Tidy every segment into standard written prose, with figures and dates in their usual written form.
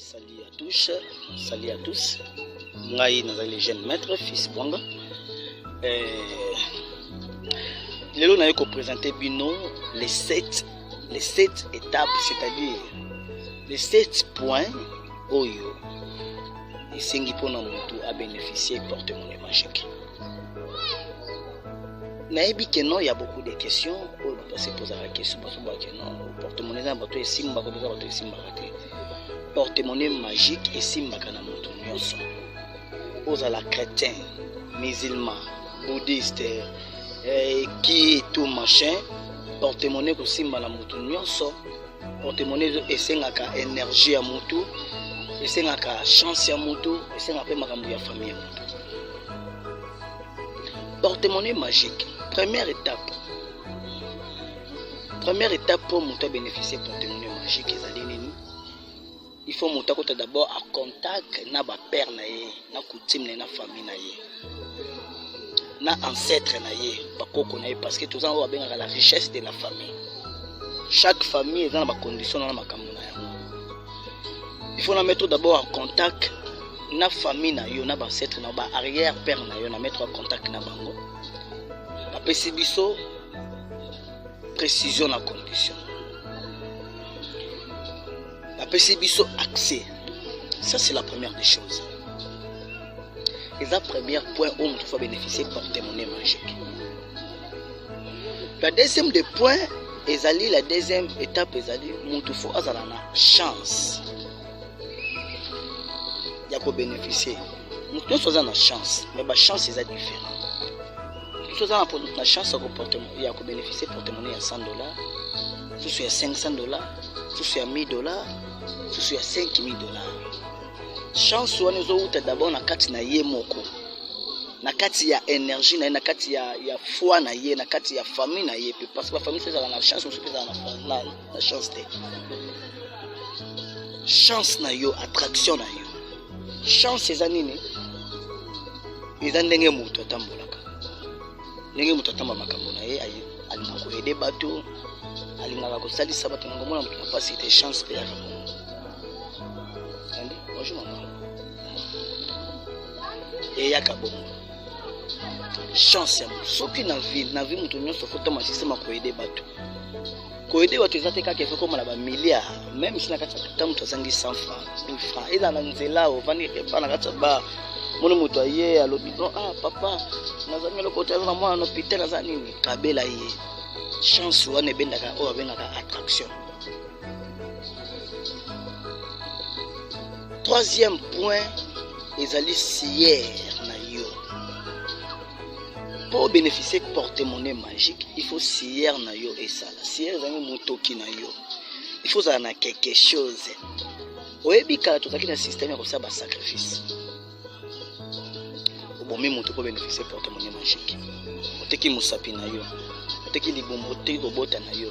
Salut à tous, salut à tous. Ngai nazali les jeunes maîtres fils Bwanga. Lelo na yeko présenter bino les 7 étapes, c'est-à-dire les 7 points oyo esengi pona mutu a bénéficier porte-monnaie magique. Nayebi que non, il y a beaucoup de questions. On va se poser la question parce que non, porte-monnaie na bato esimba ko bato esimba te. Porte-monnaie magique et simbaka na moto nyonso. Ozala chrétien, musulman, bouddhiste, qui et tout machin, porte-monnaie ko simba na moto nyonso. Porte-monnaie esengaka énergie ya moto, esengaka chance ya moto, esengaka makambo ya famille ya moto. Porte-monnaie magique. Première étape pour moto bénéficier porte-monnaie magique il faut monter d'abord à contact na ba père na ye na coutume na famille na ye na ancêtre na ye ba koko na ye parce que tous on va la richesse de la famille. Chaque famille est dans ba condition na makambo na ya. Il faut la mettre d'abord en contact na famille na yo na ba ancêtre na ba arrière père na yo na mettre en contact na bango. Ba pesi biso précision na condition. Apesi biso accès. Ça c'est la première des choses. Et la première point où on faut bénéficier porte-monnaie magique. La deuxième des points, la deuxième étape on faut avoir la chance. Il y a qu'on bénéficier. Nous sommes en chance, mais la chance est différente. Nous sommes en chance il y a qu'on bénéficier porte-monnaie à $100, soit à $500, soit à $1000. Sous à $5000. Chance wana ezouta d'abord na kati na ye moko. Na kati ya énergie na kati ya foi na ye, na kati ya famille na ye, parce que la famille c'est la chance, on se fait la chance de. Chance na yo, attraction na yo. Chance eza nini? Eza ndenge moto atambolaka. Ndenge moto atamba makambo na ye, alingako aider bato, alingaka ko salisa bato ngomona moto na pasi te chance pe ya. Bonjour maman. Et yaka bongo. Chance ya mo. Soki na vie mutu nyonso faut toma système ko aider bato. Ko aider bato ezate kaka fait comme na ba milliards, même si na kata mutu azangi 100 francs, 1000 francs. Eza na nzela o vani pa na kata ba. Mono mutu aye alobi non papa, nazangi lokota na mwana no hôpital aza nini? Kabela ye. Chance wana ebendaka o abengaka attraction. Troisième point, ezali sier na yo. Pour bénéficier de porte-monnaie magique, il faut sier na yo et ça. Sier ezali mutoki na yo. Il faut ça na quelque chose. Oyebi kala tozaki na système ya kosala ba sacrifice. Obomi muto pour bénéficier de porte-monnaie magique. Oteki musapi na yo. Oteki libombo te robota na yo.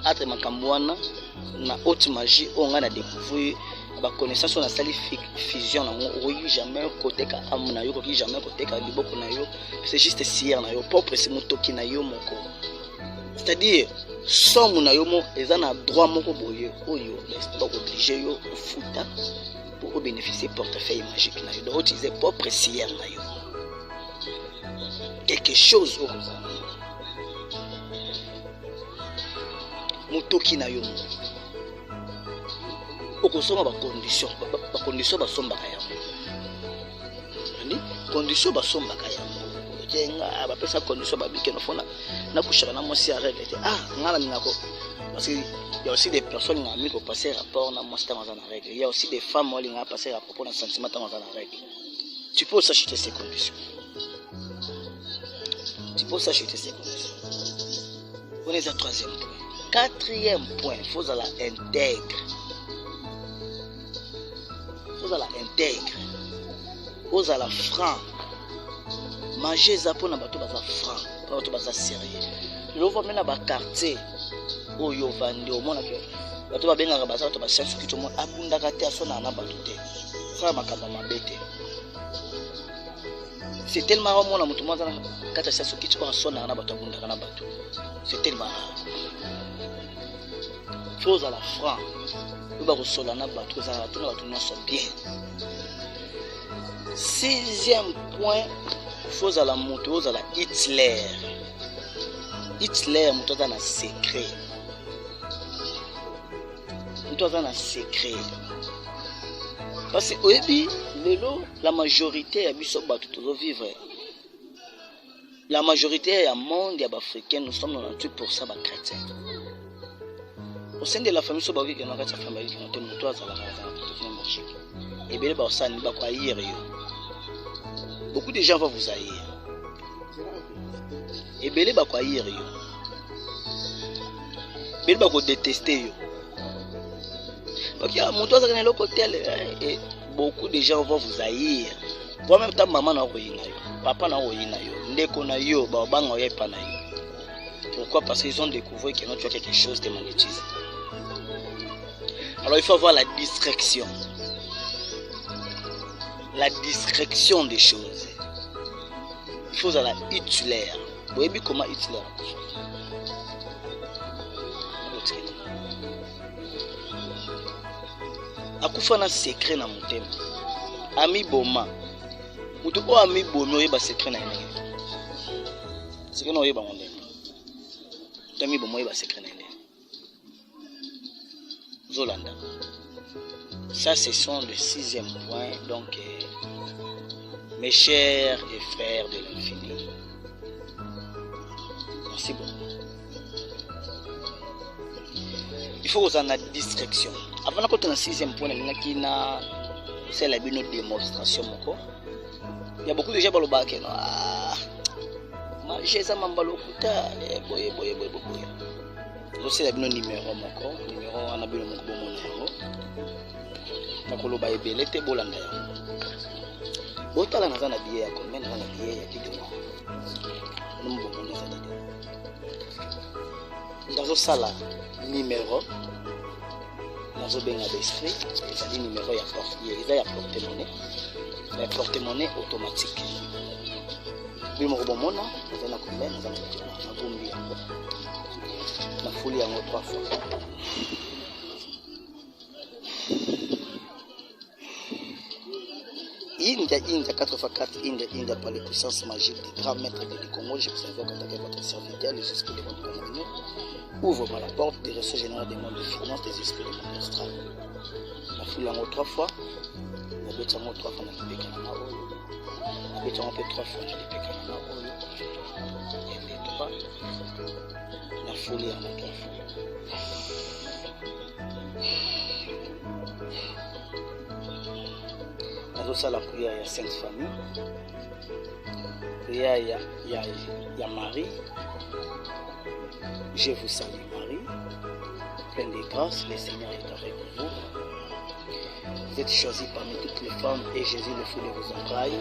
Atre makambo wana na haute magie on a découvrir ba connaissance on a sali fusion na oyi jamais côté ka amuna yo ko jamais côté ka liboko na yo, c'est juste sier na yo propre c'est mutoki na yo moko, c'est-à-dire somme na yo mo eza na droit moko boye oyo n'est pas obligé yo futa pour bénéficier portefeuille magique na yo, donc utiliser propre sier na yo quelque chose au mutoki na yo okosoma ba condition basombaka yango. Ndi condition basombaka yango. Tenga ba pesa condition ba bikeno fona na kushaka na mwasi ya règle. Ngala ngako parce que il y a aussi des personnes qui ont mis pour passer rapport na mwasi dans la règle. Il y a aussi des femmes qui ont passé rapport pour un sentiment dans la règle. Tu peux s'acheter ces conditions. On est au troisième point. Quatrième point, il faut la intègre. Vous allez intègre, vous allez franc. Manger ça pour na bato baza franc, pour bato baza sérieux. Le voit maintenant ba quartier où yo vandi au monde que bato ba benga baza bato ba science ki to mo abunda ka te asona na bato te. Ça makamba mabete. C'est tellement rare mon amutu mwana kata science ki to asona na bato abunda na bato. C'est tellement rare. faut à la franc. Vous allez solana battre ça tout le sont bien. Sixième point, faut à la moto, faut à la Hitler. Hitler moto dans un secret. Moto dans un secret. Parce que oui, la majorité a biso battu toujours vivre. La majorité du monde africain, nous sommes 98% chrétiens. Au sein de la famille, nous avons une famille qui est moto à la magique. Et bien, ça ne va pas y aller. Beaucoup de gens vont vous haïr. Et bien, va pas y aller. Bien, va vous détester. Ok, mon toit est côté et beaucoup de gens vont vous haïr. Toi même ta maman n'a rien eu, papa n'a rien eu, ndeko na yo, baba n'a rien pas na yo. Pourquoi? Parce qu'ils ont découvert que tu as quelque chose de magnétisme. Alors il faut avoir la discrétion. La discrétion des choses. Il faut avoir la Hitler. Vous voyez comment Hitler? Akufa na secret na motema. Ami boma. Mutu o ami bomi oyeba secret na yeye. Secret na oyeba monde. Ami bomo oyeba secret na yeye. Zolanda. Ça ce sont le sixième point. Donc mes chers et frères de l'infini. Merci beaucoup. Il faut qu'on ait la distraction. Avant de continuer le sixième point, c'est la démonstration. Il y a beaucoup de gens qui ont dit j'ai ça mambalokuta boye. C'est la numéro moko, numéro on a bien mon numéro. Nakoloba ebele te bolanda ya. Botala na zana biye ya combien na biye ya kidogo. Nombo mona za dede. Ndazo sala numéro nazo benga d'esprit, c'est-à-dire numéro ya porte-monnaie. La porte-monnaie automatique. Bi mo bomona na combien na zana na bombi yango. Na folie yango 3 fois. India 4x4, India par les puissances magiques des grands maîtres du Congo, je vous invoque à attaquer votre serviteur, les esprits du monde canadien. Ouvre-moi la porte des ressources générales des mondes de finance, des esprits du monde astral. La foule en haut 3 fois, la bête en haut 3 fois, la bête en haut, la bête en haut 3 fois, la bête en haut, et les 3, la foule en haut 3 fois. Ça la prière il y a 5 familles. Prière il y a Marie. Je vous salue Marie, pleine de grâce, le Seigneur est avec vous. Vous êtes choisis parmi toutes les femmes et Jésus le fruit de vos entrailles.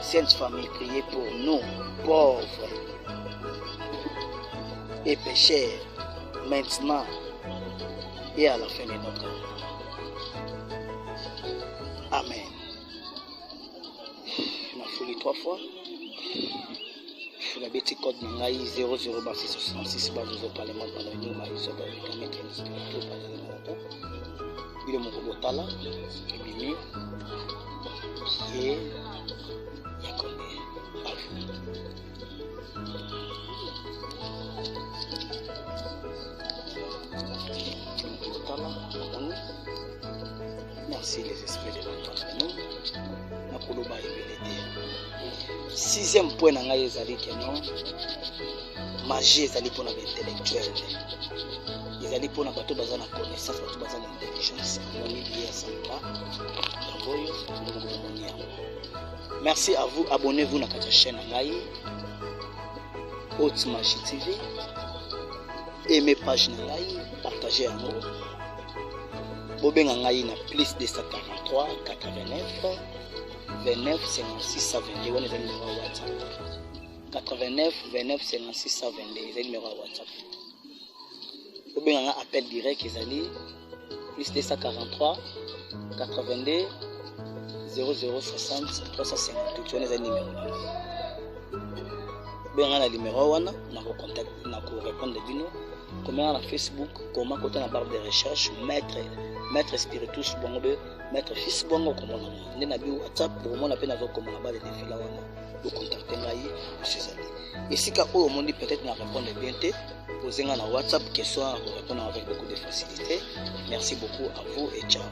Sainte famille, priez pour nous, pauvres et pécheurs, maintenant et à la fin de notre vie. Amen. 3 fois. La bête code Nangaï 0066 au Parlement par le New Maïs avec un maître spirituel par le il est mon Botala, Kibimi, qui est Yakonde. Merci les esprits de notre nous. Nakoloba ebelete. Sixième point na ngai ezali que non. Magie ezali pour l'intellectuel. Ezali pour na bato baza na connaissance, bato baza na intelligence. On est lié à ça. Merci à vous, abonnez-vous na notre chaîne ngai. Haute Magie TV. Aimez page ngai, partagez en haut. Bobenga ngai na plus 243 89 29 56 22 on est le numéro WhatsApp 89 29 56 22 c'est le numéro WhatsApp. Bobenga nga appel direct ezali plus 243 82 0060 358 on est le numéro. Bobenga na numéro wana na ko contact na ko répondre bino comment na Facebook, comment côté na barre de recherche maître spiritus bongo maître fils bongo comment na na bi WhatsApp pour moi na peine avec comment na barre de défi là wana de contacter ngai César et si ka o monde peut-être na répondre bien té poser na WhatsApp question à répondre avec beaucoup de facilité. Merci beaucoup à vous et ciao.